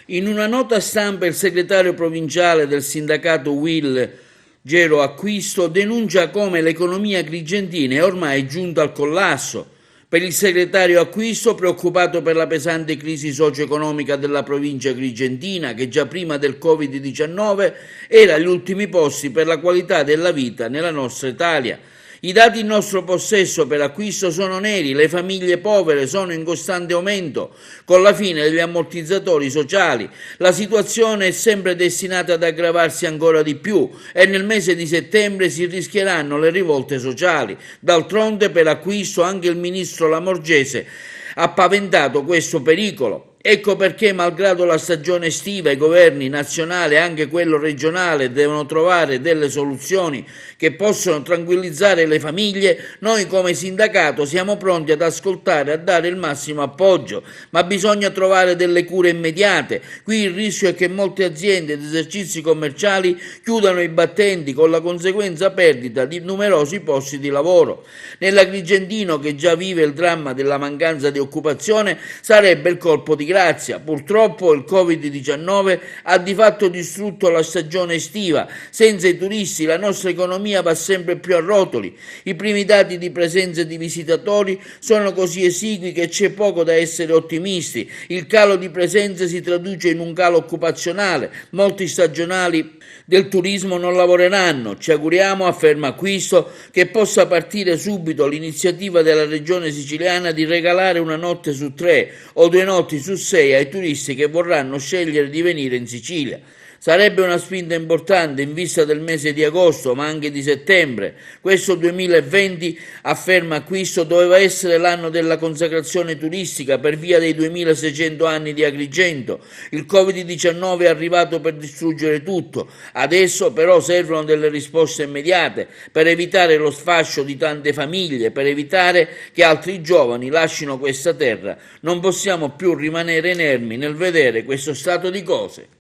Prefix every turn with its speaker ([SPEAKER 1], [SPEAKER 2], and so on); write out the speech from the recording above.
[SPEAKER 1] In una nota stampa il segretario provinciale del sindacato UIL Gero Acquisto denuncia come l'economia agrigentina è ormai giunta al collasso. Per il segretario Acquisto, preoccupato per la pesante crisi socio-economica della provincia agrigentina, che già prima del Covid-19 era agli ultimi posti per la qualità della vita nella nostra Italia. I dati in nostro possesso per Acquisto sono neri, le famiglie povere sono in costante aumento, con la fine degli ammortizzatori sociali. La situazione è sempre destinata ad aggravarsi ancora di più e nel mese di settembre si rischieranno le rivolte sociali. D'altronde per Acquisto anche il ministro Lamorgese ha paventato questo pericolo. Ecco perché, malgrado la stagione estiva, i governi nazionali e anche quello regionale devono trovare delle soluzioni che possono tranquillizzare le famiglie. Noi come sindacato siamo pronti ad ascoltare e a dare il massimo appoggio, ma bisogna trovare delle cure immediate. Qui il rischio è che molte aziende ed esercizi commerciali chiudano i battenti con la conseguenza perdita di numerosi posti di lavoro. Nell'Agrigentino, che già vive il dramma della mancanza di occupazione, sarebbe il colpo di grazia. Purtroppo il Covid-19 ha di fatto distrutto la stagione estiva. Senza i turisti la nostra economia va sempre più a rotoli. I primi dati di presenza di visitatori sono così esigui che c'è poco da essere ottimisti. Il calo di presenze si traduce in un calo occupazionale. Molti stagionali del turismo non lavoreranno. Ci auguriamo, afferma Acquisto, che possa partire subito l'iniziativa della regione siciliana di regalare una notte su 3 o 2 notti su 6 ai turisti che vorranno scegliere di venire in Sicilia. Sarebbe una spinta importante in vista del mese di agosto, ma anche di settembre. Questo 2020, afferma Acquisto, doveva essere l'anno della consacrazione turistica per via dei 2600 anni di Agrigento. Il Covid-19 è arrivato per distruggere tutto. Adesso però servono delle risposte immediate per evitare lo sfascio di tante famiglie, per evitare che altri giovani lascino questa terra. Non possiamo più rimanere inermi nel vedere questo stato di cose.